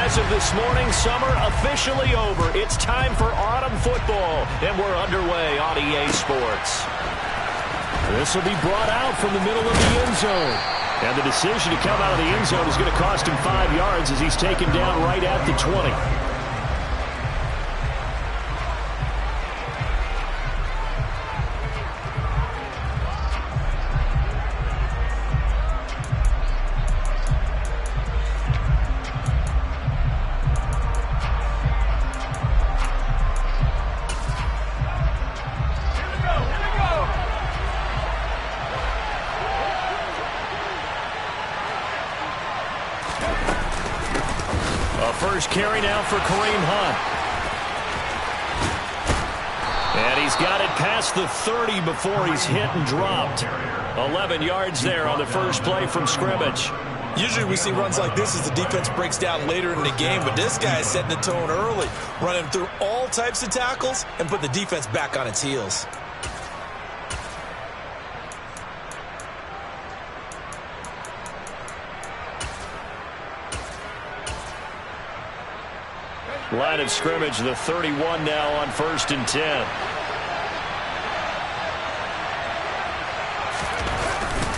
As of this morning, summer officially over. It's time for autumn football, and we're underway on EA Sports. This will be brought out from the middle of the end zone. And the decision to come out of the end zone is going to cost him 5 yards as he's taken down right at the 20. First carry now for Kareem Hunt. And he's got it past the 30 before he's hit and dropped. 11 yards there on the first play from scrimmage. Usually we see runs like this as the defense breaks down later in the game, but this guy is setting the tone early, running through all types of tackles and put the defense back on its heels. Line of scrimmage, the 31 now on 1st and 10.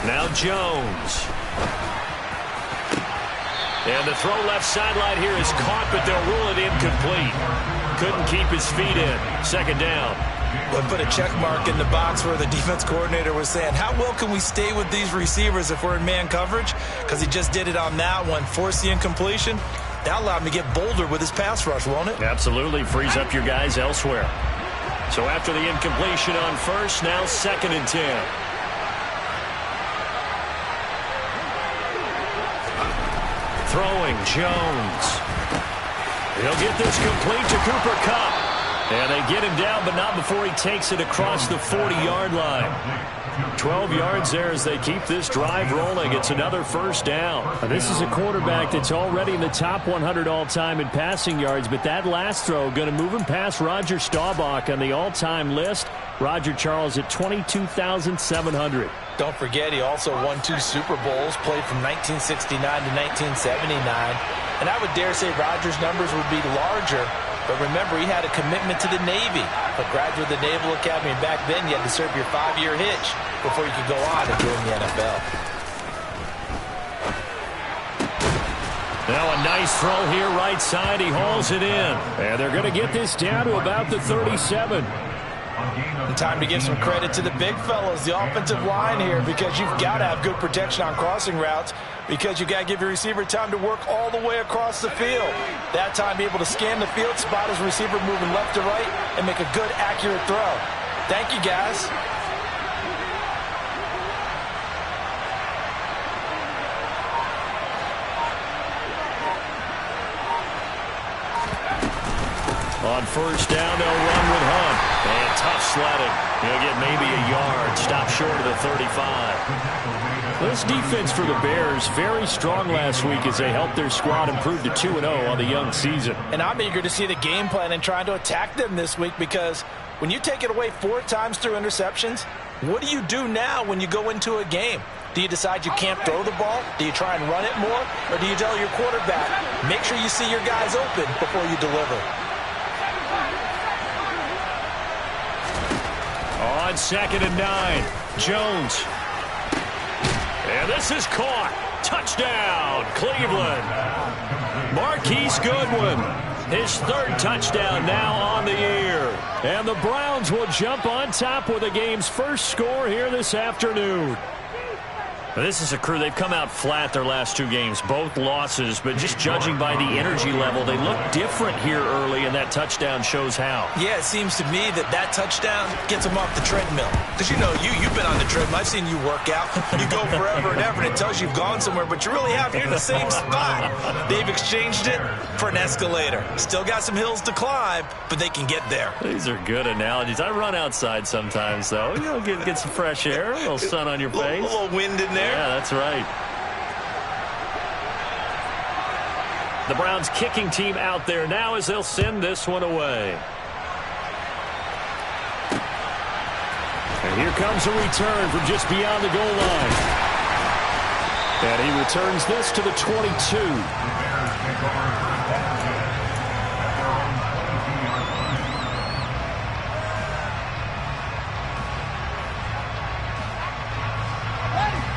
Now Jones. And the throw left sideline here is caught, but they'll rule it incomplete. Couldn't keep his feet in. Second down. But put a check mark in the box where the defense coordinator was saying, how well can we stay with these receivers if we're in man coverage? Because he just did it on that one, forced the incompletion. That allowed him to get bolder with his pass rush, won't it? Absolutely. Frees up your guys elsewhere. So after the incompletion on first, now 2nd and 10. Throwing, Jones. He'll get this complete to Cooper Kupp. And they get him down, but not before he takes it across the 40-yard line. 12 yards there as they keep this drive rolling. It's another first down. This is a quarterback that's already in the top 100 all-time in passing yards, but that last throw going to move him past Roger Staubach on the all-time list. Roger Charles at 22,700. Don't forget, he also won 2 Super Bowls, played from 1969 to 1979. And I would dare say Roger's numbers would be larger. But remember, he had a commitment to the Navy. A graduate of the Naval Academy. And back then, you had to serve your 5-year hitch before you could go on and join the NFL. Now a nice throw here right side. He hauls it in. And they're going to get this down to about the 37. And time to give some credit to the big fellas, the offensive line here, because you've got to have good protection on crossing routes, because you got to give your receiver time to work all the way across the field. That time be able to scan the field, spot his receiver moving left to right, and make a good, accurate throw. Thank you, guys. On first down, they'll run with Hunt. And tough sledding. He'll get maybe a yard. Stop short of the 35. This defense for the Bears, very strong last week as they helped their squad improve to 2-0 on the young season. And I'm eager to see the game plan and trying to attack them this week, because when you take it away 4 times through interceptions, what do you do now when you go into a game? Do you decide you can't throw the ball? Do you try and run it more? Or do you tell your quarterback, make sure you see your guys open before you deliver? On 2nd and 9, Jones. And this is caught. Touchdown, Cleveland. Marquise Goodwin, his 3rd touchdown now on the year. And the Browns will jump on top with the game's first score here this afternoon. This is a crew, they've come out flat their last 2 games, both losses, but just judging by the energy level, they look different here early, and that touchdown shows how. Yeah, it seems to me that touchdown gets them off the treadmill. Because, you know, you've been on the treadmill. I've seen you work out. You go forever and ever, and it tells you you've gone somewhere, but you really have. You're in the same spot. They've exchanged it for an escalator. Still got some hills to climb, but they can get there. These are good analogies. I run outside sometimes, though. You know, get some fresh air, a little sun on your face. A little wind in there. Yeah, that's right. The Browns kicking team out there now as they'll send this one away. And here comes a return from just beyond the goal line. And he returns this to the 22.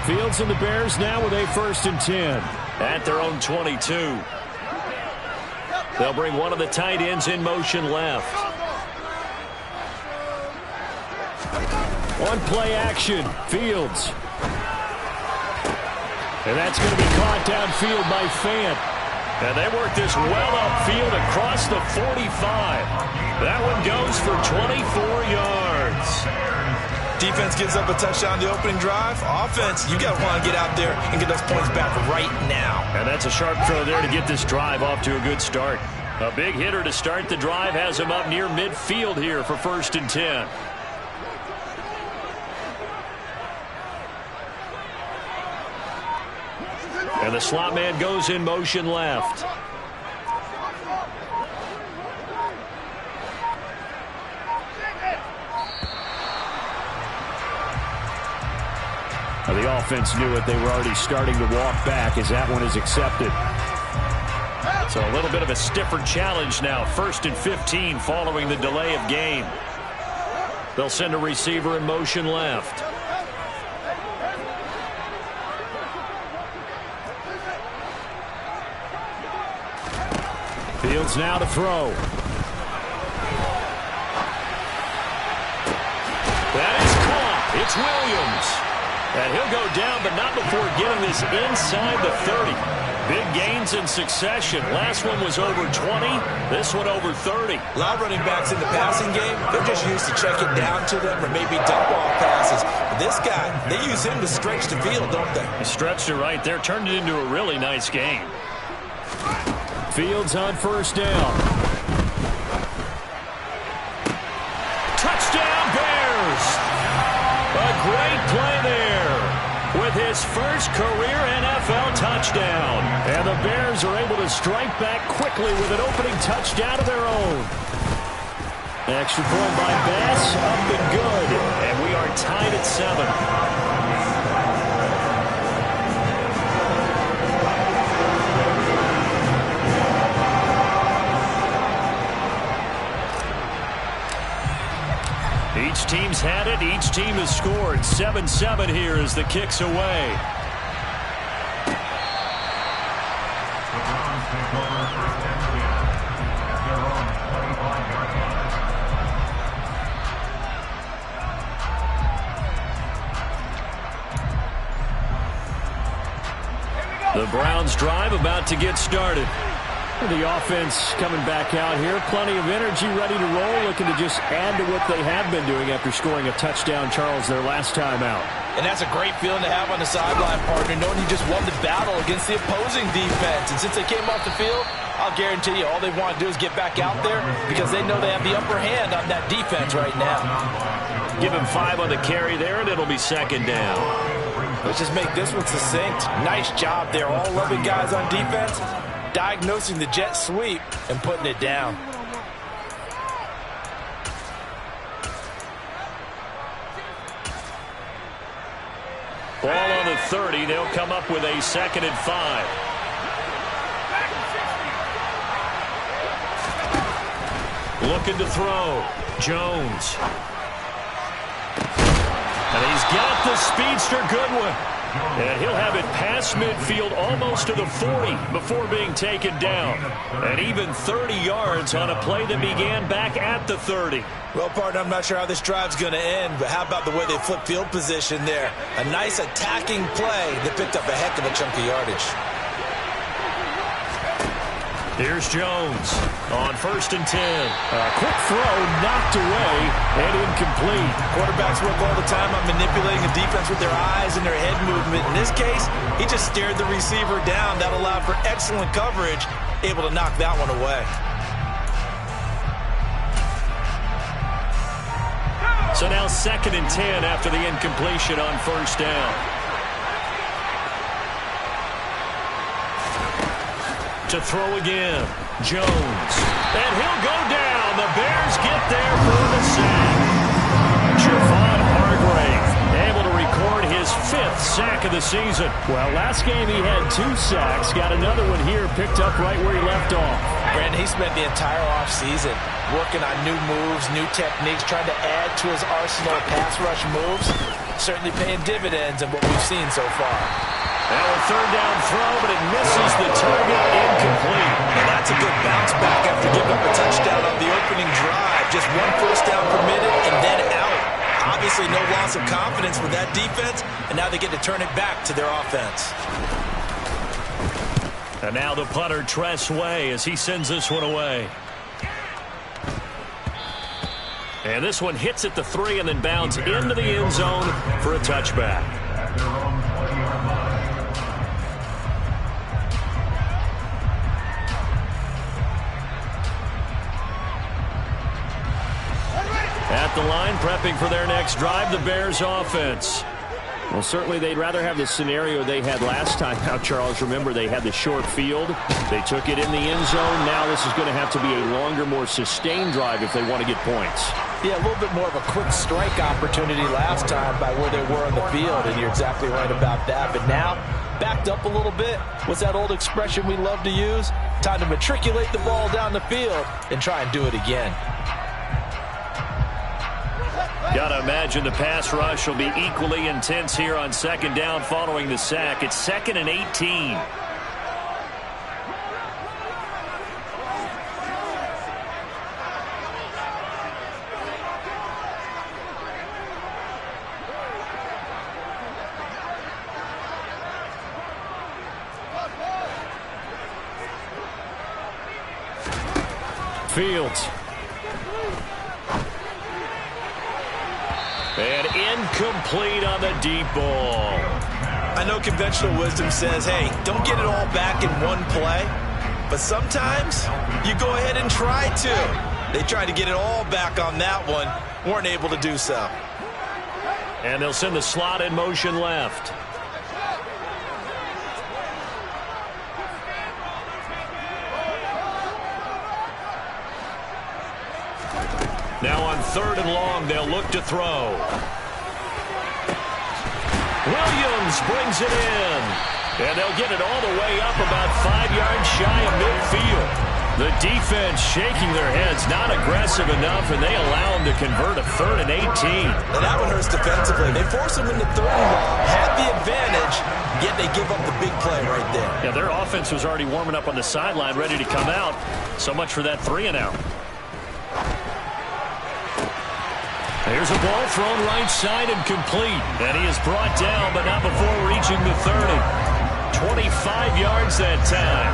Fields and the Bears now with a 1st and 10 at their own 22. They'll bring one of the tight ends in motion left. One play action. Fields. And that's going to be caught downfield by Fant. And they work this well upfield across the 45. That one goes for 24 yards. Defense gives up a touchdown the opening drive. Offense, you got to want to get out there and get those points back right now. And that's a sharp throw there to get this drive off to a good start. A big hitter to start the drive has him up near midfield here for 1st and 10. And the slot man goes in motion left. Now the offense knew it. They were already starting to walk back as that one is accepted. So a little bit of a stiffer challenge now. 1st and 15 following the delay of game. They'll send a receiver in motion left. Fields now to throw. That is caught. It's Williams. And he'll go down, but not before getting this inside the 30. Big gains in succession. Last one was over 20. This one over 30. A lot of running backs in the passing game, they're just used to check it down to them or maybe dump off passes. But this guy, they use him to stretch the field, don't they? He stretched it right there, turned it into a really nice game. Fields on 1st down. Touchdown, Bears! A great play there with his first career NFL touchdown. And the Bears are able to strike back quickly with an opening touchdown of their own. Extra point by Bass, up and good. And we are tied at 7. Each team's had it. Each team has scored. 7-7 here as the kick's away. The Browns drive about to get started. The offense coming back out here. Plenty of energy, ready to roll, looking to just add to what they have been doing after scoring a touchdown, Charles, their last time out. And that's a great feeling to have on the sideline, partner, knowing you just won the battle against the opposing defense. And since they came off the field, I'll guarantee you all they want to do is get back out there because they know they have the upper hand on that defense right now. Give him 5 on the carry there, and it'll be 2nd down. Let's just make this one succinct. Nice job there, all 11 guys on defense, diagnosing the jet sweep and putting it down. Ball on the 30. They'll come up with a 2nd and 5. Looking to throw. Jones. And he's got the speedster Goodwin. And he'll have it past midfield almost to the 40 before being taken down. And even 30 yards on a play that began back at the 30. Well, partner, I'm not sure how this drive's going to end, but how about the way they flip field position there? A nice attacking play that picked up a heck of a chunk of yardage. Here's Jones on 1st and 10. A quick throw knocked away and incomplete. Quarterbacks work all the time on manipulating the defense with their eyes and their head movement. In this case, he just stared the receiver down. That allowed for excellent coverage, able to knock that one away. So now 2nd and 10 after the incompletion on 1st down. To throw again, Jones. And he'll go down. The Bears get there for the sack. Javon Hargrave able to record his 5th sack of the season. Well, last game he had 2 sacks. Got another one here, picked up right where he left off. Brandon, he spent the entire offseason working on new moves, new techniques, trying to add to his arsenal of pass rush moves. certainly paying dividends in what we've seen so far. Now a third down throw, but it misses the target, incomplete. And that's a good bounce back after giving up a touchdown on the opening drive. Just one first down permitted and then out. Obviously no loss of confidence with that defense, and now they get to turn it back to their offense. And now the punter, Tress Way, as he sends this one away. And this one hits at the 3 and then bounds into the end zone for a touchback. At the line, prepping for their next drive, the Bears offense. Well, certainly they'd rather have the scenario they had last time out, Charles. Remember, they had the short field. They took it in the end zone. Now this is going to have to be a longer, more sustained drive if they want to get points. Yeah, a little bit more of a quick strike opportunity last time by where they were on the field, and you're exactly right about that. But now, backed up a little bit. What's that old expression we love to use? Time to matriculate the ball down the field and try and do it again. Gotta imagine the pass rush will be equally intense here on second down following the sack. It's 2nd and 18. Fields. And incomplete on the deep ball. I know conventional wisdom says, hey, don't get it all back in one play. But sometimes you go ahead and try to. They tried to get it all back on that one. Weren't able to do so. And they'll send the slot in motion left. Now on 3rd and long, they'll look to throw. Williams brings it in. And they'll get it all the way up about 5 yards shy of midfield. The defense shaking their heads, not aggressive enough, and they allow them to convert a 3rd and 18. Now that one hurts defensively. They force them into 3rd and long, had the advantage, yet they give up the big play right there. Yeah, their offense was already warming up on the sideline, ready to come out. So much for that 3 and out. Here's a ball thrown right side and complete. And he is brought down, but not before reaching the 30. 25 yards that time.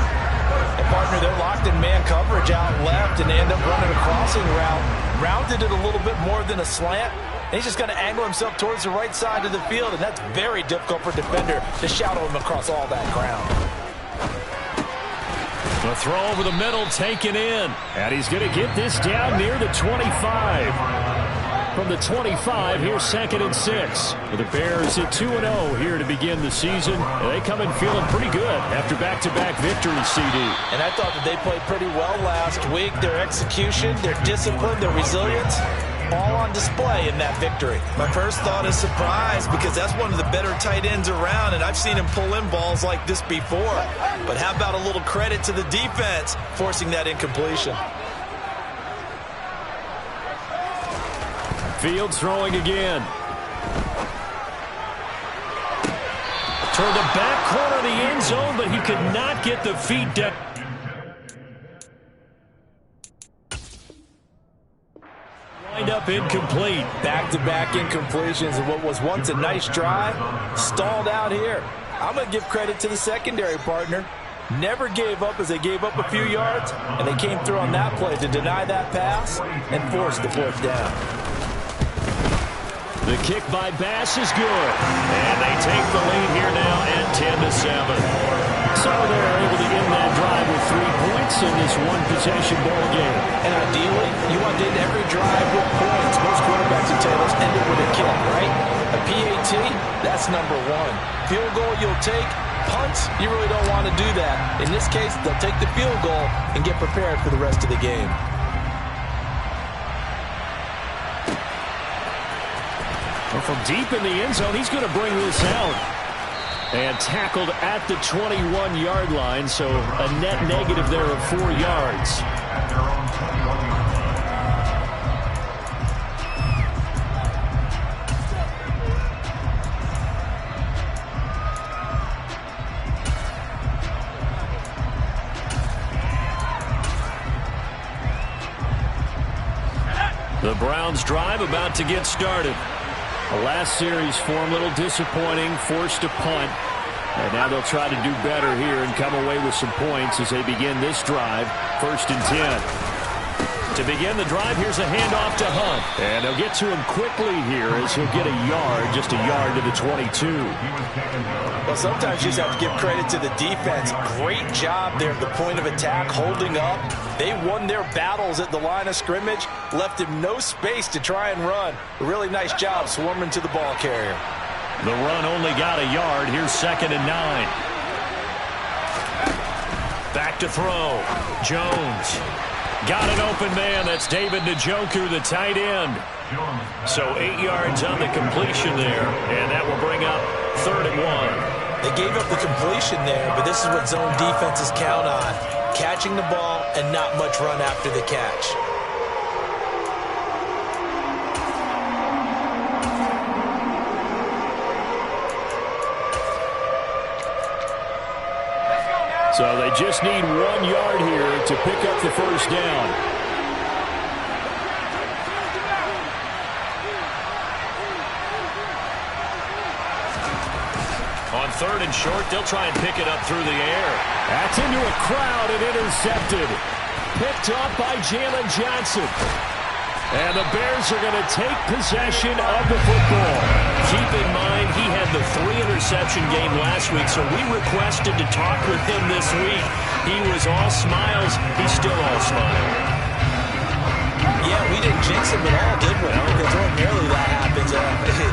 And partner, they're locked in man coverage out left, and they end up running a crossing route. Rounded it a little bit more than a slant. And he's just going to angle himself towards the right side of the field, and that's very difficult for a defender to shadow him across all that ground. The throw over the middle taken in. And he's going to get this down near the 25. From the 25, here's 2nd and 6. The Bears at 2-0 here to begin the season. And they come in feeling pretty good after back-to-back victories, CD. And I thought that they played pretty well last week. Their execution, their discipline, their resilience, all on display in that victory. My first thought is surprise, because that's one of the better tight ends around, and I've seen him pull in balls like this before. But how about a little credit to the defense forcing that incompletion? Fields throwing again. Toward the back corner of the end zone, but he could not get the feet down. Wind up incomplete. Back-to-back incompletions of what was once a nice drive, stalled out here. I'm going to give credit to the secondary partner. Never gave up as they gave up a few yards, and they came through on that play to deny that pass and force the 4th down. The kick by Bass is good. And they take the lead here now at 10-7. So they're able to end that drive with 3 points in this one-possession ball game. And ideally, you want to end every drive with points. Most quarterbacks and tailors end it with a kick, right? A PAT, that's number 1. Field goal you'll take. Punts, you really don't want to do that. In this case, they'll take the field goal and get prepared for the rest of the game. Well, from deep in the end zone, he's going to bring this out. And tackled at the 21-yard line, so a net negative there of 4 yards. The Browns drive about to get started. The last series form a little disappointing, forced a punt. And now they'll try to do better here and come away with some points as they begin this drive. 1st and 10. To begin the drive, here's a handoff to Hunt. And they'll get to him quickly here as he'll get a yard, just a yard to the 22. Well, sometimes you just have to give credit to the defense. Great job there at the point of attack, holding up. They won their battles at the line of scrimmage, left him no space to try and run. A really nice job swarming to the ball carrier. The run only got a yard. Here's 2nd and 9. Back to throw. Jones. Got an open man. That's David Njoku, the tight end. So 8 yards on the completion there. And that will bring up 3rd and 1. They gave up the completion there, but this is what zone defenses count on. Catching the ball and not much run after the catch. So they just need 1 yard here to pick up the first down. On 3rd and short, they'll try and pick it up through the air. That's into a crowd and intercepted. Picked off by Jalen Johnson. And the Bears are going to take possession of the football. Keep in mind, he had the 3-interception game last week, so we requested to talk with him this week. He was all smiles. He's still all smiles. Yeah, we didn't jinx him at all, did we? Because ordinarily that happens.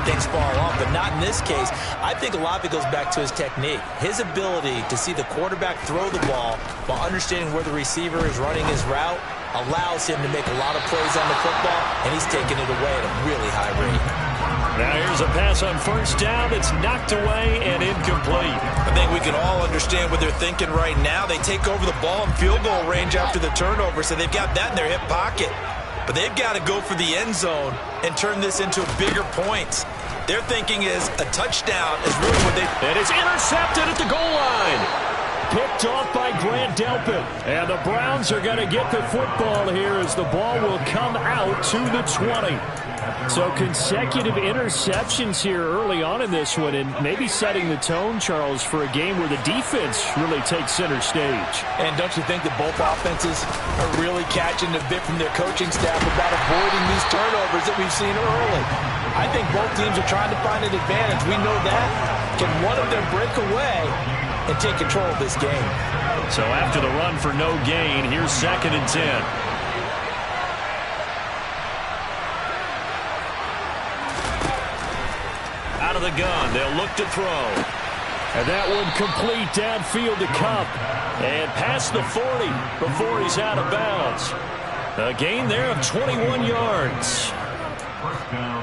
Things fall off, but not in this case. I think a lot of it goes back to his technique. His ability to see the quarterback throw the ball while understanding where the receiver is running his route allows him to make a lot of plays on the football, and he's taking it away at a really high rate. Now here's a pass on 1st down. It's knocked away and incomplete. I think we can all understand what they're thinking right now. They take over the ball in field goal range after the turnover, so they've got that in their hip pocket. But they've got to go for the end zone and turn this into bigger points. Their thinking is a touchdown is really what they... And it's intercepted at the goal line. Picked off by Grant Delpit. And the Browns are going to get the football here as the ball will come out to the 20. So consecutive interceptions here early on in this one, and maybe setting the tone, Charles, for a game where the defense really takes center stage. And don't you think that both offenses are really catching a bit from their coaching staff about avoiding these turnovers that we've seen early? I think both teams are trying to find an advantage. We know that. Can one of them break away and take control of this game? So after the run for no gain, here's 2nd and 10. Out of the gun, they'll look to throw. And that one complete downfield to Cup. And past the 40 before he's out of bounds. A gain there of 21 yards.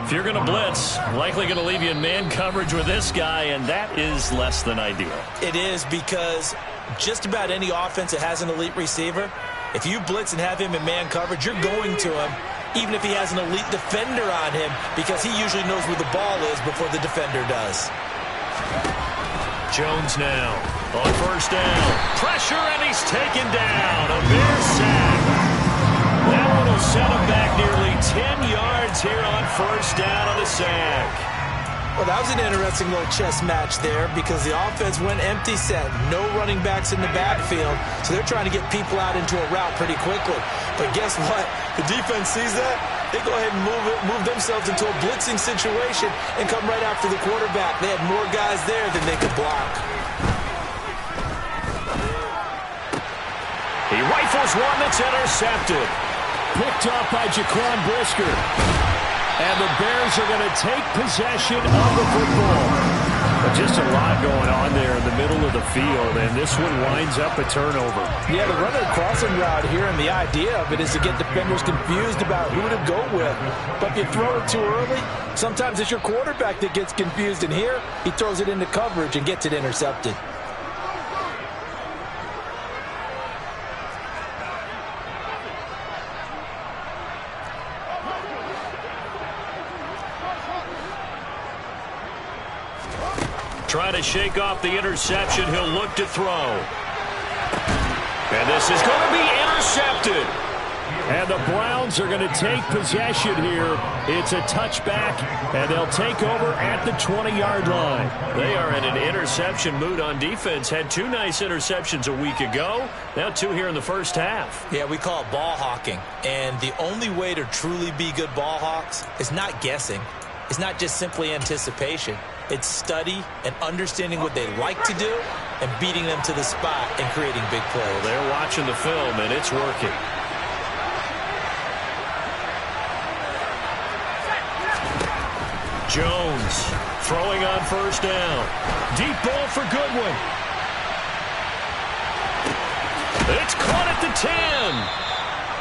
If you're going to blitz, likely going to leave you in man coverage with this guy, and that is less than ideal. It is, because just about any offense that has an elite receiver, if you blitz and have him in man coverage, you're going to him, even if he has an elite defender on him, because he usually knows where the ball is before the defender does. Jones now on 1st down. Pressure, and he's taken down. A Bears sack. That one will set him back nearly 10 yards here on 1st down on the sack. Well, that was an interesting little chess match there, because the offense went empty set. No running backs in the backfield, so they're trying to get people out into a route pretty quickly. But guess what? The defense sees that. They go ahead and move themselves into a blitzing situation and come right after the quarterback. They had more guys there than they could block. He rifles one that's intercepted. Picked off by Jaquan Brisker. And the Bears are going to take possession of the football. But just a lot going on there in the middle of the field, and this one winds up a turnover. Yeah, the running crossing route here, and the idea of it is to get defenders confused about who to go with. But if you throw it too early, sometimes it's your quarterback that gets confused, and here he throws it into coverage and gets it intercepted. Trying to shake off the interception. He'll look to throw. And this is going to be intercepted. And the Browns are going to take possession here. It's a touchback, and they'll take over at the 20-yard line. They are in an interception mood on defense. Had 2 nice interceptions a week ago. Now 2 here in the first half. Yeah, we call it ball hawking. And the only way to truly be good ball hawks is not guessing. It's not just simply anticipation. It's study and understanding what they like to do and beating them to the spot and creating big plays. Well, they're watching the film, and it's working. Jones throwing on first down. Deep ball for Goodwin. It's caught at the 10.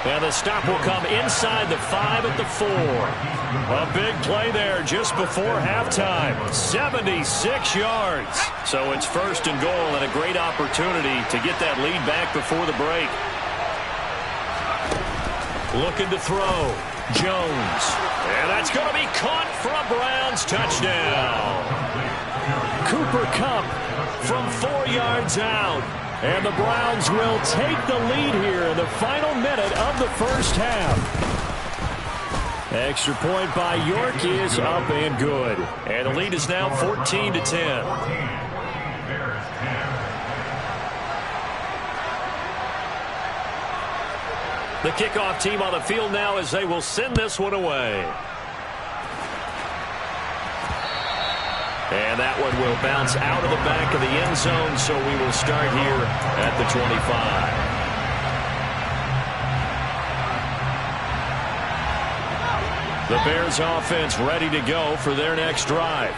And the stop will come inside the 5 at the 4. A big play there just before halftime. 76 yards. So it's first and goal and a great opportunity to get that lead back before the break. Looking to throw. Jones. And that's going to be caught for a Browns touchdown. Cooper Kupp from 4 yards out. And the Browns will take the lead here in the final minute of the first half. Extra point by York is up and good. And the lead is now 14-10. The kickoff team on the field now as they will send this one away. And that one will bounce out of the back of the end zone, so we will start here at the 25. The Bears offense ready to go for their next drive.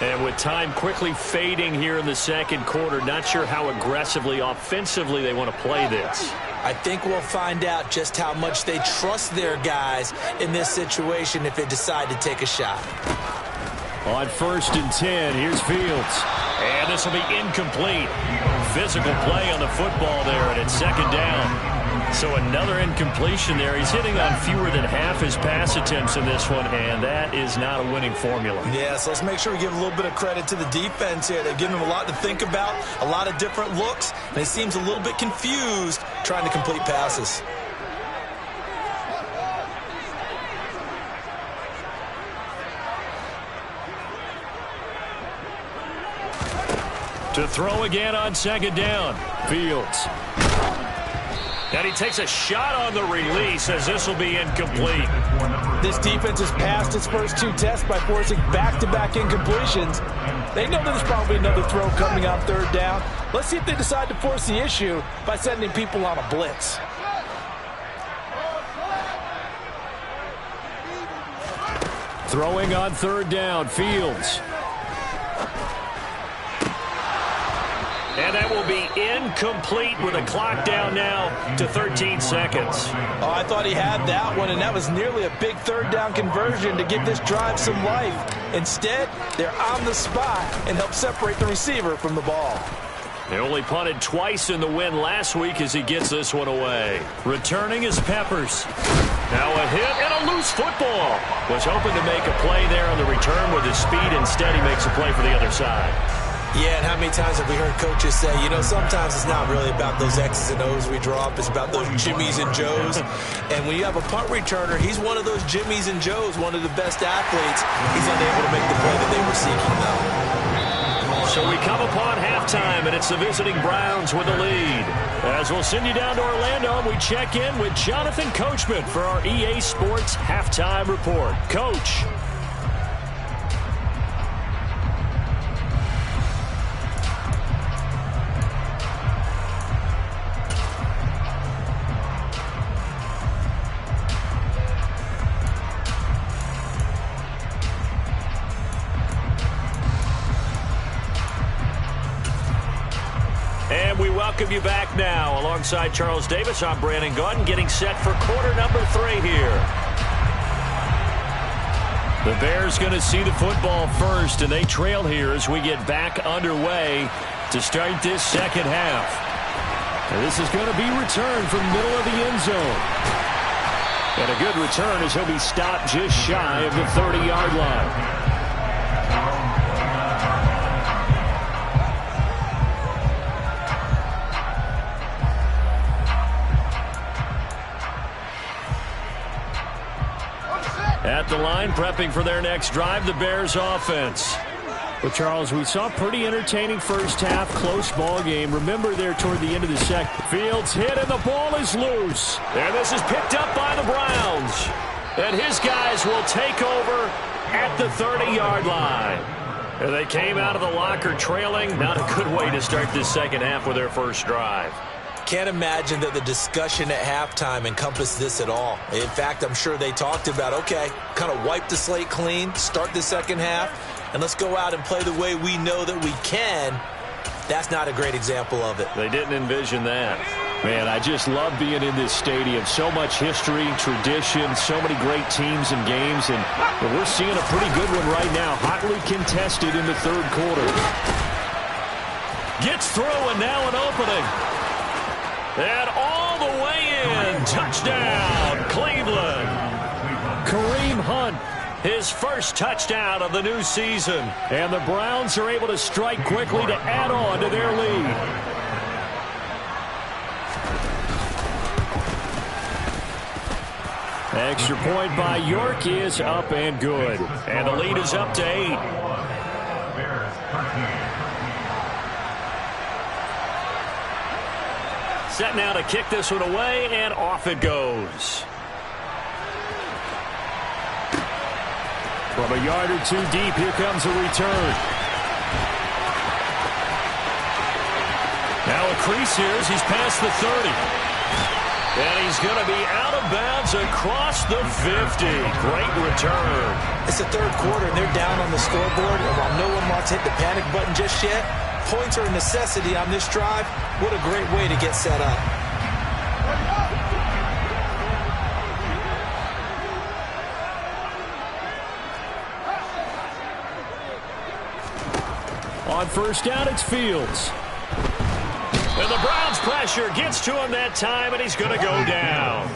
And with time quickly fading here in the second quarter, not sure how aggressively, offensively they want to play this. I think we'll find out just how much they trust their guys in this situation if they decide to take a shot. On 1st and 10, here's Fields. And this will be incomplete. Physical play on the football there, and it's 2nd down. So another incompletion there. He's hitting on fewer than half his pass attempts in this one, and that is not a winning formula. Yeah, so let's make sure we give a little bit of credit to the defense here. They've given him a lot to think about, a lot of different looks, and he seems a little bit confused trying to complete passes. To throw again on 2nd down. Fields. And he takes a shot on the release as this will be incomplete. This defense has passed its first 2 tests by forcing back-to-back incompletions. They know there's probably another throw coming on 3rd down. Let's see if they decide to force the issue by sending people on a blitz. Throwing on 3rd down, Fields. And that will be incomplete with a clock down now to 13 seconds. Oh, I thought he had that one, and that was nearly a big 3rd down conversion to give this drive some life. Instead, they're on the spot and help separate the receiver from the ball. They only punted twice in the win last week as he gets this one away. Returning is Peppers. Now a hit and a loose football. Was hoping to make a play there on the return with his speed. Instead, he makes a play for the other side. Yeah, and how many times have we heard coaches say, you know, sometimes it's not really about those X's and O's we draw up. It's about those Jimmies and Joes. And when you have a punt returner, he's one of those Jimmies and Joes, one of the best athletes. He's unable to make the play that they were seeking, though. So we come upon halftime, and it's the visiting Browns with the lead. As we'll send you down to Orlando, we check in with Jonathan Coachman for our EA Sports Halftime Report. Coach. Welcome you back now. Alongside Charles Davis, I'm Brandon Gaudin, getting set for quarter number 3 here. The Bears going to see the football first, and they trail here as we get back underway to start this second half. And this is going to be returned from the middle of the end zone. And a good return as he'll be stopped just shy of the 30-yard line. the line, prepping for their next drive, the Bears offense. Well, Charles, we saw a pretty entertaining first half, close ball game. Remember there toward the end of the second. Fields hit and the ball is loose. And this is picked up by the Browns. And his guys will take over at the 30-yard line. And they came out of the locker trailing. Not a good way to start this second half with their first drive. Can't imagine that the discussion at halftime encompassed this at all. In fact, I'm sure they talked about, okay, kind of wipe the slate clean, start the second half, and let's go out and play the way we know that we can. That's not a great example of it. They didn't envision that. Man, I just love being in this stadium. So much history, tradition, so many great teams and games, and we're seeing a pretty good one right now. Hotly contested in the third quarter. Gets through, and now an opening. And all the way in. Touchdown, Cleveland. Kareem Hunt. His first touchdown of the new season. And the Browns are able to strike quickly to add on to their lead. Extra point by York is up and good. And the lead is up to 8. Set now to kick this one away, and off it goes. From a yard or two deep, here comes a return. Now a crease here as he's past the 30. And he's going to be out of bounds across the 50. Great return. It's the third quarter, and they're down on the scoreboard. And while no one wants to hit the panic button just yet, points are a necessity on this drive. What a great way to get set up. On first down, it's Fields. And the Browns pressure gets to him that time, and he's going to go down.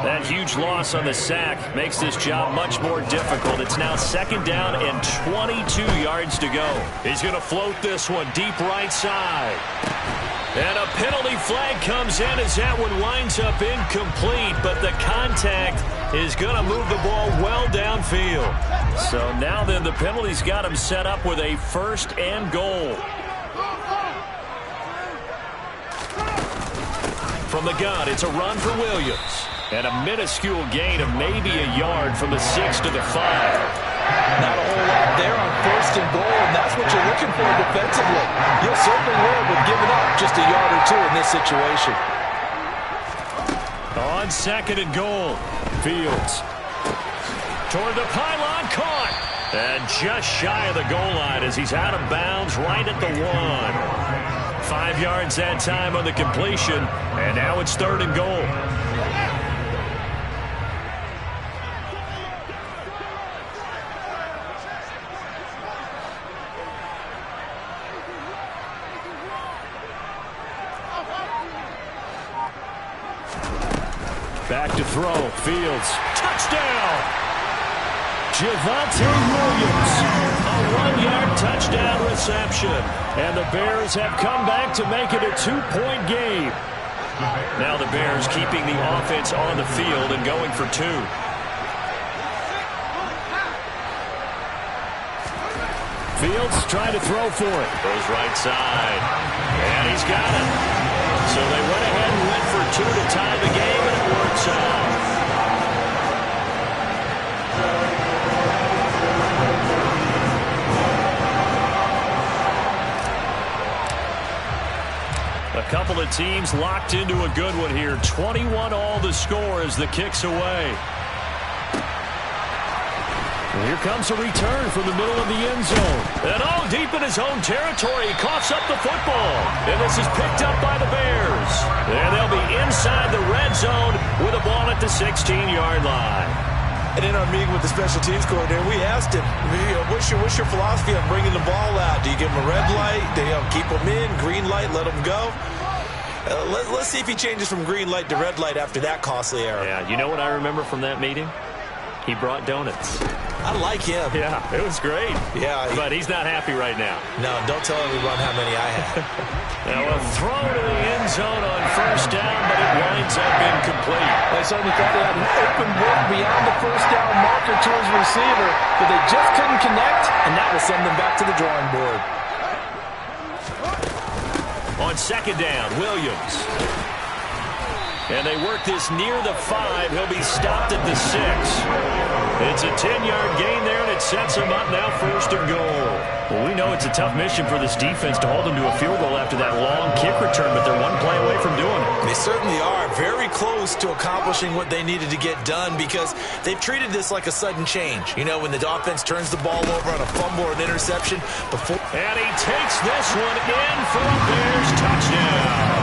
That huge loss on the sack makes this job much more difficult. It's now second down and 22 yards to go. He's going to float this one deep right side. And a penalty flag comes in as that one winds up incomplete, but the contact is going to move the ball well downfield. So now then the penalty's got him set up with a first and goal. From the gun, it's a run for Williams. And a minuscule gain of maybe a yard from the 6 to the 5. Not a whole lot there on first and goal, and that's what you're looking for defensively. You'll certainly live with giving up just a yard or two in this situation. On second and goal, Fields. Toward the pylon, caught. And just shy of the goal line as he's out of bounds right at the 1. 5 yards that time on the completion, and now it's third and goal. Back to throw, Fields. Touchdown! Javonte Williams. A 1-yard touchdown reception. And the Bears have come back to make it a 2-point game. Now the Bears keeping the offense on the field and going for 2. Fields trying to throw for it. Goes right side. And he's got it. So they went ahead and went for 2 to tie the game, and it works out. A couple of teams locked into a good one here. 21 all the score as the kick's away. And here comes a return from the middle of the end zone. And deep in his own territory, he coughs up the football. And this is picked up by the Bears. And they'll be inside the red zone with a ball at the 16-yard line. And in our meeting with the special teams coordinator, we asked him, what's your philosophy on bringing the ball out? Do you give him a red light? Do you keep him in? Green light, let him go? Let's see if he changes from green light to red light after that costly error. Yeah, you know what I remember from that meeting? He brought donuts. I like him. Yeah, it was great. Yeah. But he's not happy right now. No, don't tell everyone how many I had. Now a throw to the end zone on first down, but it winds up incomplete. They certainly thought they had an open look beyond the first down marker to his receiver, but they just couldn't connect, and that will send them back to the drawing board. On second down, Williams. And they work this near the 5. He'll be stopped at the 6. It's a 10-yard gain there, and it sets him up now first and goal. Well, we know it's a tough mission for this defense to hold them to a field goal after that long kick return, but they're one play away from doing it. They certainly are very close to accomplishing what they needed to get done because they've treated this like a sudden change. You know, when the offense turns the ball over on a fumble or an interception before. And he takes this one in for a Bears touchdown.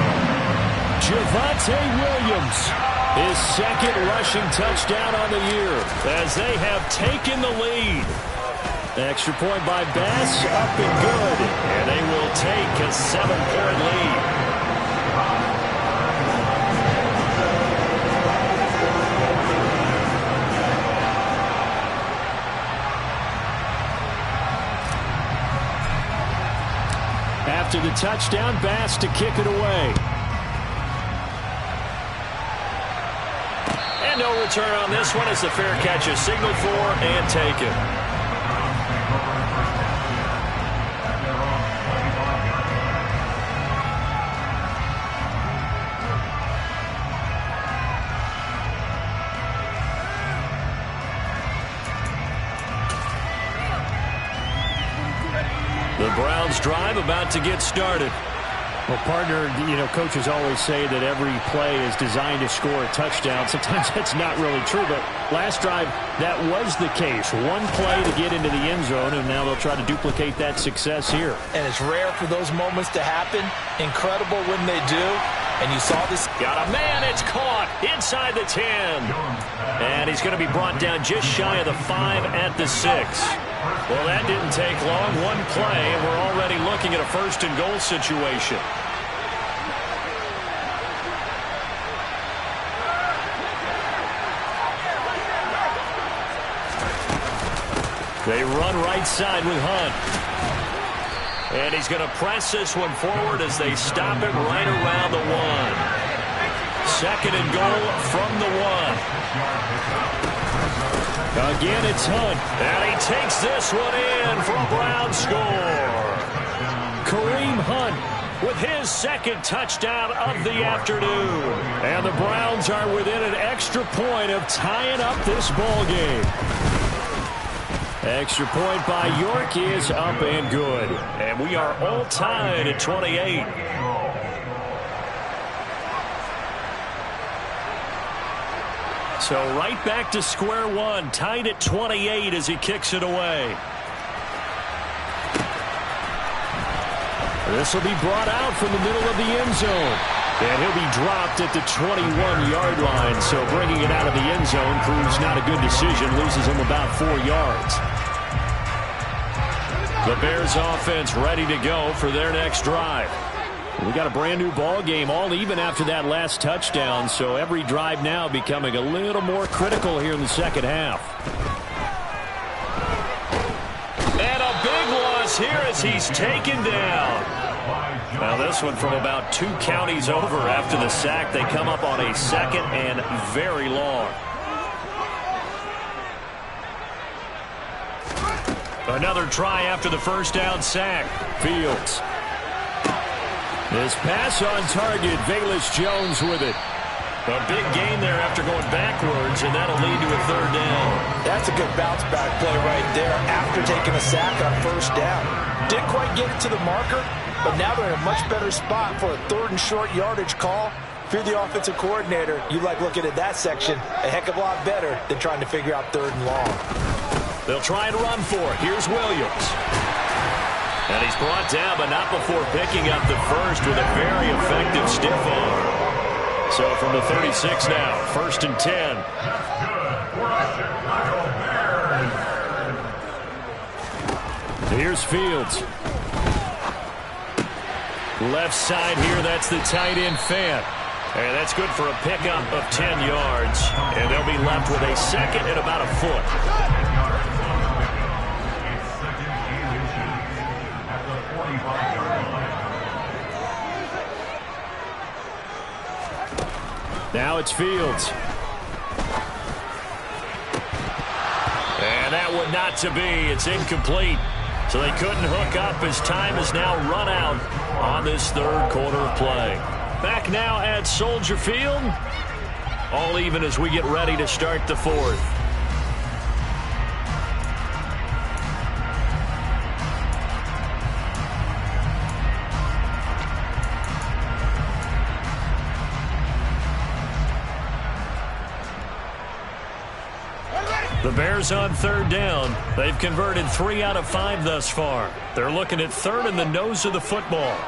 Javonte Williams, his second rushing touchdown on the year as they have taken the lead. Extra point by Bass, up and good, and they will take a 7-point lead. After the touchdown, Bass to kick it away. And no return on this one as the fair catch is signaled for and taken. The Browns drive about to get started. Well, partner, you know, coaches always say that every play is designed to score a touchdown. Sometimes that's not really true, but last drive, that was the case. One play to get into the end zone, and now they'll try to duplicate that success here. And it's rare for those moments to happen. Incredible when they do. And you saw this. Got a man, it's caught inside the 10. And he's going to be brought down just shy of the 5 at the 6. Well, that didn't take long. One play, and we're already looking at a first and goal situation. They run right side with Hunt. And he's going to press this one forward as they stop it right around the 1. Second and goal from the 1. Again, it's Hunt. And he takes this one in for a Brown score. Kareem Hunt with his second touchdown of the afternoon. And the Browns are within an extra point of tying up this ball game. Extra point by York is up and good. And we are all tied at 28. So right back to square one, tied at 28 as he kicks it away. This will be brought out from the middle of the end zone. And he'll be dropped at the 21-yard line. So bringing it out of the end zone proves not a good decision. Loses him about 4 yards. The Bears offense ready to go for their next drive. We got a brand new ball game, all even after that last touchdown. So every drive now becoming a little more critical here in the second half. And a big loss here as he's taken down. Now this one from about 2 counties over after the sack. They come up on a second and very long. Another try after the first down sack. Fields. This pass on target. Velus Jones with it. A big gain there after going backwards, and that'll lead to a third down. That's a good bounce back play right there after taking a sack on first down. Didn't quite get it to the marker, but now they're in a much better spot for a third and short yardage call. If you're the offensive coordinator, you like looking at that section a heck of a lot better than trying to figure out third and long. They'll try and run for it. Here's Williams. And he's brought down, but not before picking up the first with a very effective stiff arm. So from the 36 now, first and 10. Here's Fields. Left side here, that's the tight end Fant. And that's good for a pickup of 10 yards. And they'll be left with a second and about a foot. Now it's Fields. And that one not to be. It's incomplete. So they couldn't hook up as time is now run out on this third quarter of play. Back now at Soldier Field. All even as we get ready to start the fourth. The Bears on third down. They've converted 3 out of 5 thus far. They're looking at third in the nose of the football.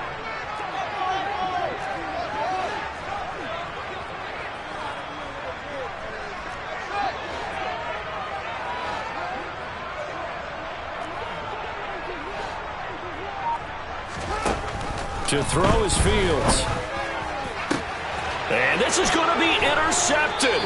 To throw is Fields. And this is going to be intercepted.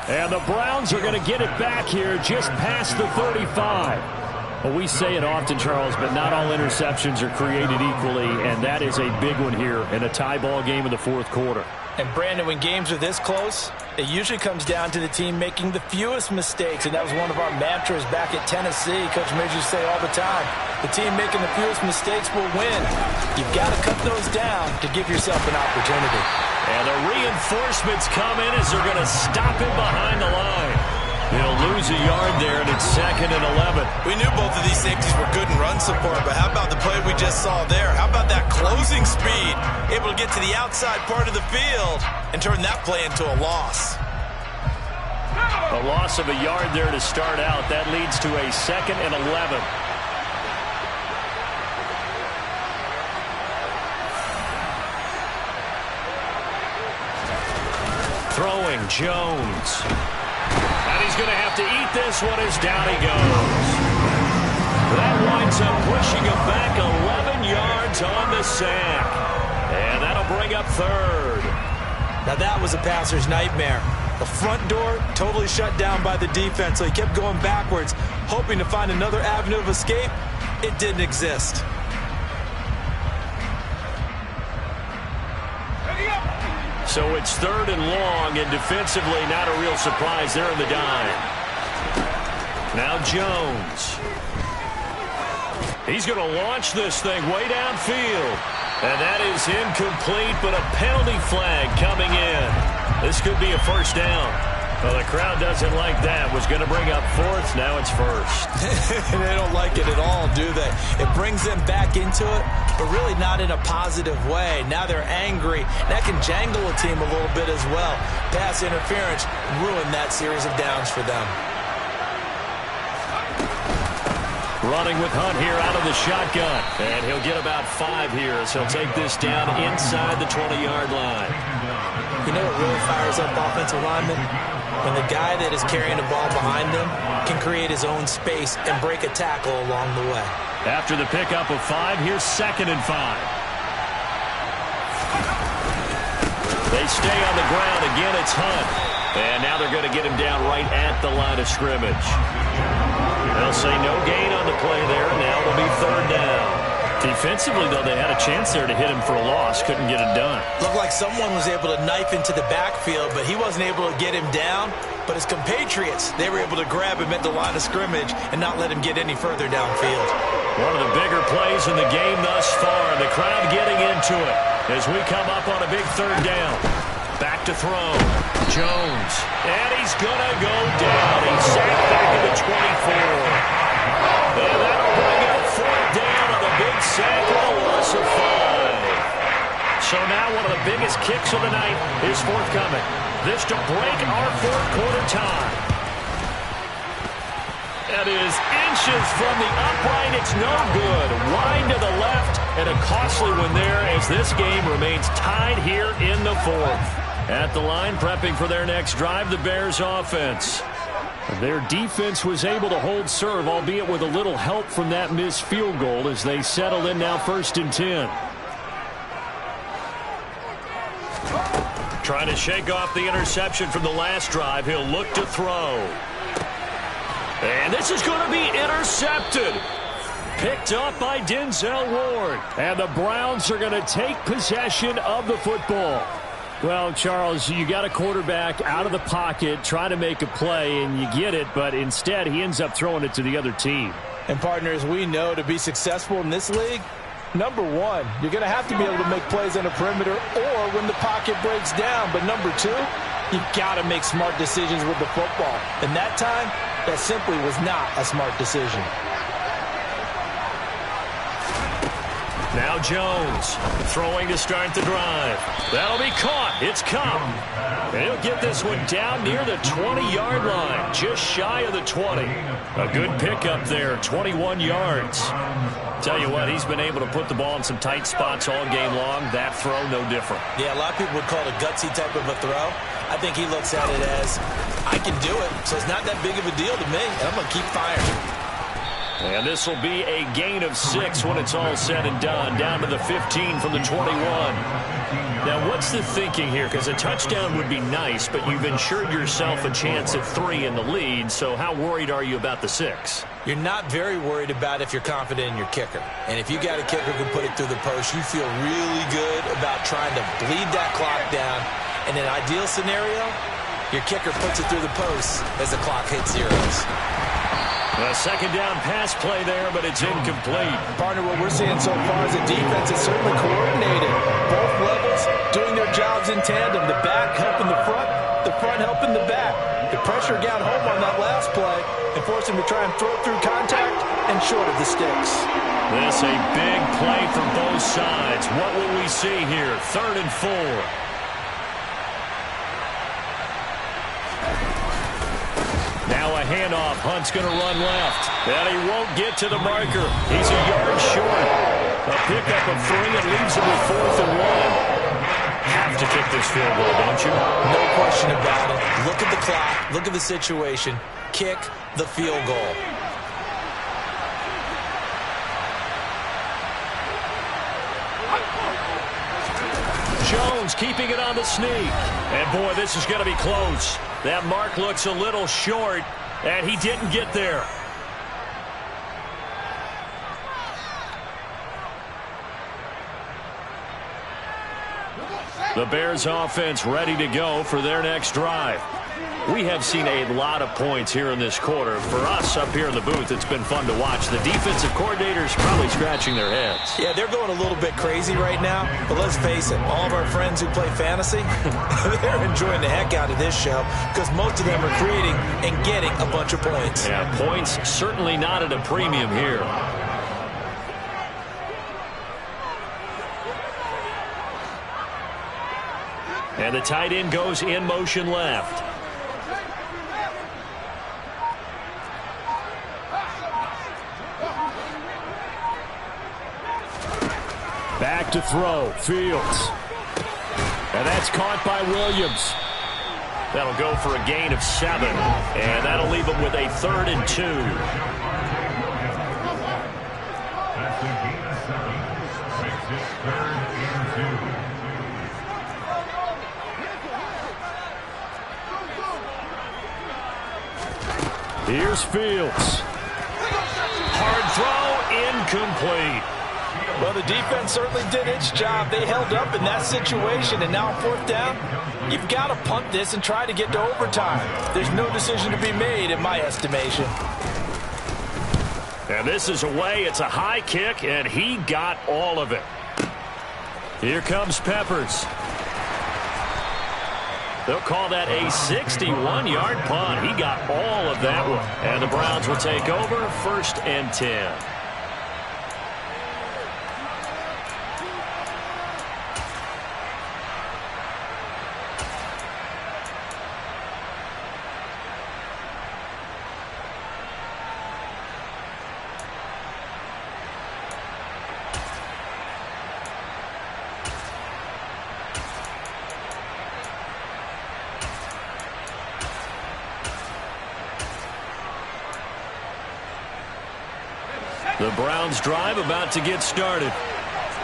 And the Browns are going to get it back here just past the 35. Well, we say it often, Charles, but not all interceptions are created equally, and that is a big one here in a tie ball game in the fourth quarter. And, Brandon, when games are this close, it usually comes down to the team making the fewest mistakes, and that was one of our mantras back at Tennessee. Coach Midge used to say all the time, the team making the fewest mistakes will win. You've got to cut those down to give yourself an opportunity. And the reinforcements come in as they're going to stop him behind the line. They'll lose a yard there, and it's 2nd and 11. We knew both of these safeties were good in run support, but how about the play we just saw there? How about that closing speed? Able to get to the outside part of the field and turn that play into a loss. A loss of a yard there to start out. That leads to a 2nd and 11. Throwing Jones. And he's going to have to eat this one as down he goes. That winds up pushing him back 11 yards on the sack. And that'll bring up third. Now that was a passer's nightmare. The front door totally shut down by the defense, so he kept going backwards, hoping to find another avenue of escape. It didn't exist. So it's 3rd and long, and defensively not a real surprise there in the dime. Now Jones. He's going to launch this thing way downfield. And that is incomplete, but a penalty flag coming in. This could be a first down. Well, the crowd doesn't like that. Was going to bring up 4th. Now it's 1st. They don't like it at all, do they? It brings them back into it, but really not in a positive way. Now they're angry. That can jangle a team a little bit as well. Pass interference ruined that series of downs for them. Running with Hunt here out of the shotgun. And he'll get about 5 here as he'll take this down inside the 20-yard line. You know what really fires up offensive linemen? When the guy that is carrying the ball behind them can create his own space and break a tackle along the way. After the pickup of 5, here's 2nd and 5. They stay on the ground. Again, it's Hunt. And now they're going to get him down right at the line of scrimmage. They'll say no gain on the play there. Now it'll be 3rd down. Defensively, though, they had a chance there to hit him for a loss. Couldn't get it done. Looked like someone was able to knife into the backfield, but he wasn't able to get him down. But his compatriots, they were able to grab him at the line of scrimmage and not let him get any further downfield. One of the bigger plays in the game thus far. The crowd getting into it as we come up on a big 3rd down. Back to throw. Jones. And he's going to go down. He's sacked back at the 24. And that'll bring up 4th down on the big sack with a loss of 5. So now one of the biggest kicks of the night is forthcoming. This to break our 4th quarter tie. That is inches from the upright. It's no good. Wide to the left, and a costly one there as this game remains tied here in the 4th. At the line, prepping for their next drive, the Bears offense. Their defense was able to hold serve, albeit with a little help from that missed field goal as they settle in now 1st and 10. Trying to shake off the interception from the last drive. He'll look to throw. And this is going to be intercepted. Picked up by Denzel Ward. And the Browns are going to take possession of the football. Well, Charles, you got a quarterback out of the pocket trying to make a play, and you get it, but instead he ends up throwing it to the other team. And partners, we know to be successful in this league, number one, you're going to have to be able to make plays on the perimeter or when the pocket breaks down. But number two, you've got to make smart decisions with the football. And that time, that simply was not a smart decision. Now Jones throwing to start the drive. That'll be caught. It's Cup. And he'll get this one down near the 20-yard line, just shy of the 20. A good pickup there, 21 yards. Tell you what, he's been able to put the ball in some tight spots all game long. That throw, no different. Yeah, a lot of people would call it a gutsy type of a throw. I think he looks at it as, I can do it, so it's not that big of a deal to me, and I'm going to keep firing. And this will be a gain of 6 when it's all said and done, down to the 15 from the 21. Now, what's the thinking here? Because a touchdown would be nice, but you've ensured yourself a chance at 3 in the lead, so how worried are you about the 6? You're not very worried about if you're confident in your kicker. And if you got a kicker who can put it through the post, you feel really good about trying to bleed that clock down. In an ideal scenario, your kicker puts it through the post as the clock hits zeros. A second down pass play there, but it's incomplete. Partner, what we're seeing so far is the defense is certainly coordinated. Both levels doing their jobs in tandem. The back helping the front helping the back. The pressure got home on that last play and forced him to try and throw through contact and short of the sticks. This a big play from both sides. What will we see here? 3rd and 4. Now a handoff. Hunt's going to run left. And he won't get to the marker. He's a yard short. A pickup of 3 and leaves him with 4th and 1. Have to kick this field goal, don't you? No question about it. Look at the clock. Look at the situation. Kick the field goal. Jones keeping it on the sneak. And, boy, this is going to be close. That mark looks a little short, and he didn't get there. The Bears offense ready to go for their next drive. We have seen a lot of points here in this quarter. For us up here in the booth, it's been fun to watch. The defensive coordinators probably scratching their heads. Yeah, they're going a little bit crazy right now. But let's face it, all of our friends who play fantasy, they're enjoying the heck out of this show because most of them are creating and getting a bunch of points. Yeah, points certainly not at a premium here. And the tight end goes in motion left. Back to throw, Fields. And that's caught by Williams. That'll go for a gain of 7. And that'll leave him with a 3rd and 2. That's a gain of 7. Makes it 3rd and 2. Here's Fields. Hard throw, incomplete. Well, the defense certainly did its job. They held up in that situation, and now 4th down, you've got to punt this and try to get to overtime. There's no decision to be made in my estimation. And this is away. It's a high kick, and he got all of it. Here comes Peppers. They'll call that a 61-yard punt. He got all of that one. And the Browns will take over, 1st and 10. The Browns drive about to get started.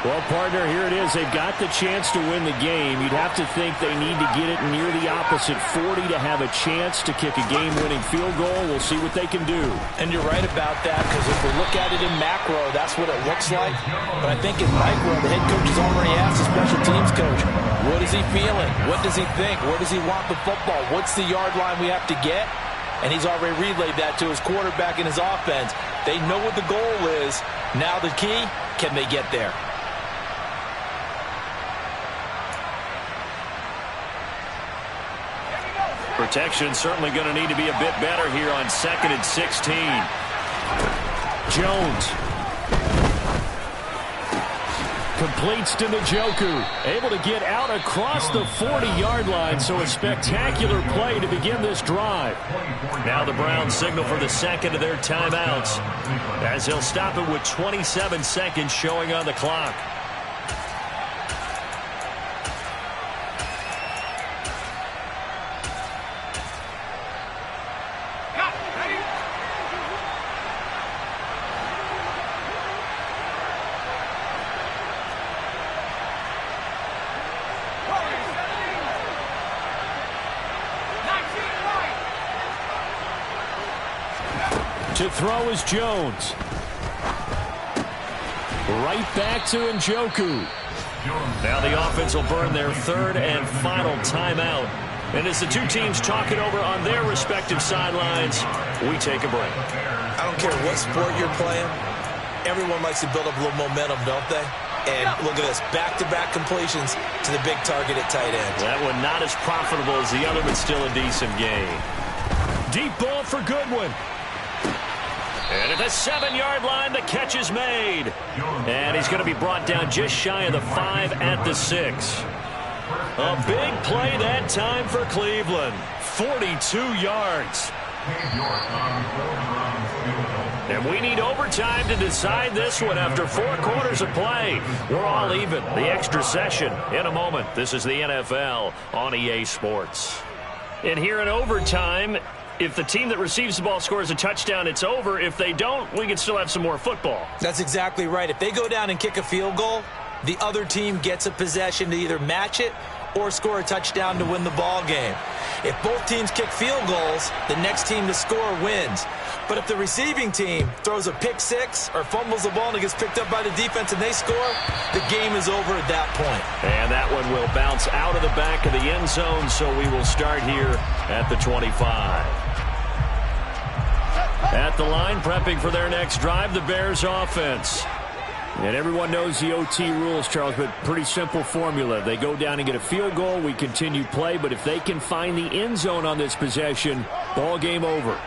Well, partner, here it is. They've got the chance to win the game. You'd have to think they need to get it near the opposite 40 to have a chance to kick a game-winning field goal. We'll see what they can do. And you're right about that, because if we look at it in macro, that's what it looks like. But I think in micro, the head coach has already asked the special teams coach, what is he feeling? What does he think? Where does he want the football? What's the yard line we have to get? And he's already relayed that to his quarterback and his offense. They know what the goal is. Now the key, can they get there? Protection certainly going to need to be a bit better here on 2nd and 16. Jones. Completes to Njoku. Able to get out across the 40-yard line, so a spectacular play to begin this drive. Now the Browns signal for the second of their timeouts, as he'll stop it with 27 seconds showing on the clock. To throw is Jones. Right back to Njoku. Now the offense will burn their third and final timeout. And as the two teams talk it over on their respective sidelines, we take a break. I don't care what sport you're playing. Everyone likes to build up a little momentum, don't they? And look at this, back-to-back completions to the big target at tight end. That one not as profitable as the other, but still a decent gain. Deep ball for Goodwin. And at the 7-yard line, the catch is made. And he's going to be brought down just shy of the 5 at the 6. A big play that time for Cleveland. 42 yards. And we need overtime to decide this one after 4 quarters of play. We're all even. The extra session in a moment. This is the NFL on EA Sports. And here in overtime, if the team that receives the ball scores a touchdown, it's over. If they don't, we can still have some more football. That's exactly right. If they go down and kick a field goal, the other team gets a possession to either match it or score a touchdown to win the ball game. If both teams kick field goals, the next team to score wins. But if the receiving team throws a pick six or fumbles the ball and it gets picked up by the defense and they score, the game is over at that point. And that one will bounce out of the back of the end zone, so we will start here at the 25. At the line, prepping for their next drive, the Bears offense. And everyone knows the OT rules, Charles, but pretty simple formula. They go down and get a field goal, we continue play, but if they can find the end zone on this possession, ball game over.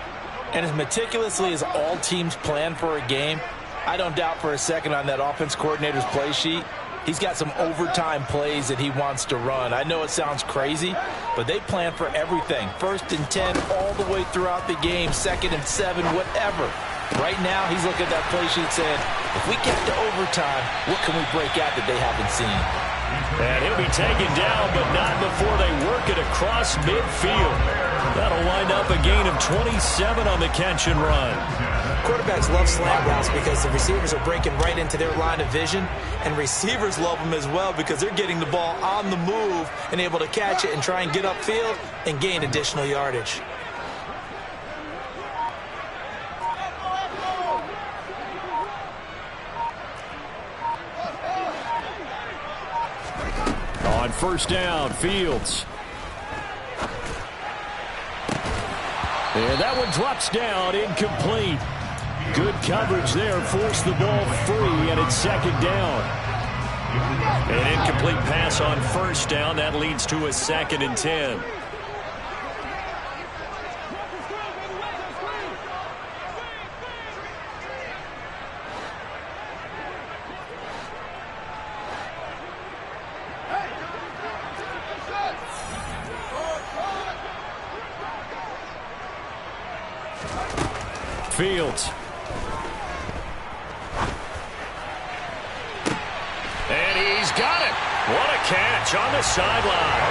And as meticulously as all teams plan for a game, I don't doubt for a second on that offense coordinator's play sheet, he's got some overtime plays that he wants to run. I know it sounds crazy, but they plan for everything. 1st and 10 all the way throughout the game, 2nd and 7, whatever. Right now, he's looking at that play sheet saying, if we get to overtime, what can we break out that they haven't seen? And he'll be taken down, but not before they work it across midfield. That'll wind up a gain of 27 on the catch and run. Quarterbacks love slant routes because the receivers are breaking right into their line of vision, and receivers love them as well because they're getting the ball on the move and able to catch it and try and get upfield and gain additional yardage. On 1st down, Fields. And that one drops down, incomplete. Good coverage there, forced the ball free, and it's 2nd down. An incomplete pass on 1st down, that leads to a 2nd and 10. Fields. And he's got it. What a catch on the sideline.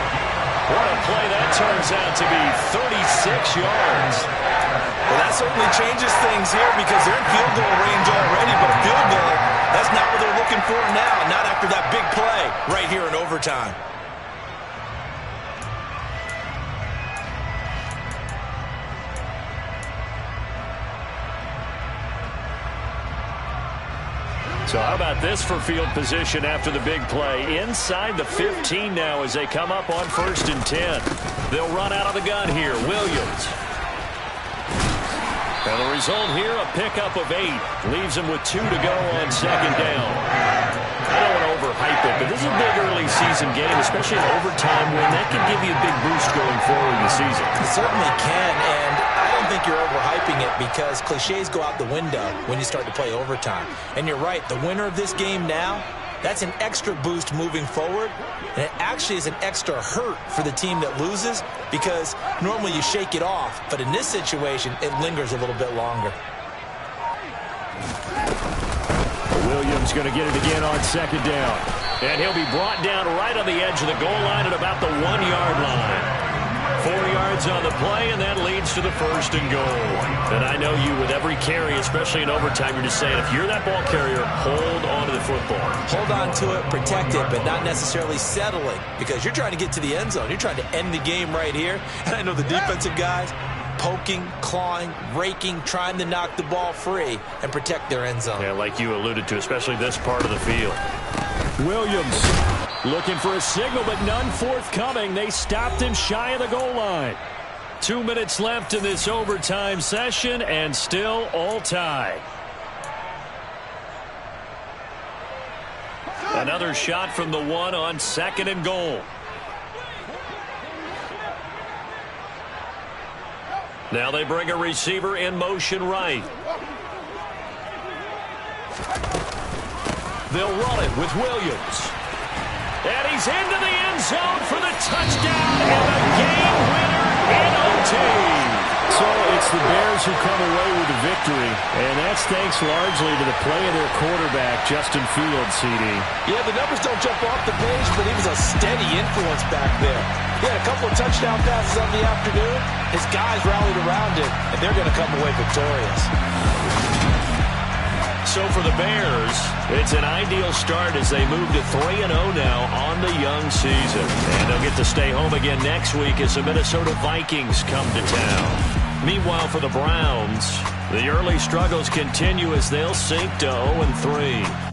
What a play that turns out to be, 36 yards. Well, that certainly changes things here because they're in field goal range already, but a field goal That's not what they're looking for now, not after that big play right here in overtime. So how about this for field position after the big play? Inside the 15 now as they come up on 1st and 10. They'll run out of the gun here. Williams. And the result here, a pickup of 8. Leaves him with 2 to go on 2nd down. I don't want to overhype it, but this is a big early season game, especially an overtime win. That can give you a big boost going forward in the season. It certainly can, and I don't think you're overhyping it because cliches go out the window when you start to play overtime. And you're right, the winner of this game now, that's an extra boost moving forward, and it actually is an extra hurt for the team that loses because normally you shake it off, but in this situation, it lingers a little bit longer. Williams going to get it again on 2nd down. And he'll be brought down right on the edge of the goal line at about the 1-yard line. 4 yards on the play, and that leads to the 1st and goal. And I know you, with every carry, especially in overtime, you're just saying, if you're that ball carrier, hold on to the football. Hold on to it, protect it, but not necessarily settling because you're trying to get to the end zone. You're trying to end the game right here. And I know the defensive guys poking, clawing, raking, trying to knock the ball free and protect their end zone. Yeah, like you alluded to, especially this part of the field. Williams looking for a signal, but none forthcoming. They stopped him shy of the goal line. 2 minutes left in this overtime session, and still all tied. Another shot from the 1 on 2nd and goal. Now they bring a receiver in motion right. They'll run it with Williams. And he's into the end zone for the touchdown and a game winner in OT. So it's the Bears who come away with the victory, and that's thanks largely to the play of their quarterback, Justin Fields, CD. Yeah, the numbers don't jump off the page, but he was a steady influence back there. He had a couple of touchdown passes on the afternoon. His guys rallied around him, and they're going to come away victorious. So for the Bears, it's an ideal start as they move to 3-0 now on the young season. And they'll get to stay home again next week as the Minnesota Vikings come to town. Meanwhile, for the Browns, the early struggles continue as they'll sink to 0-3.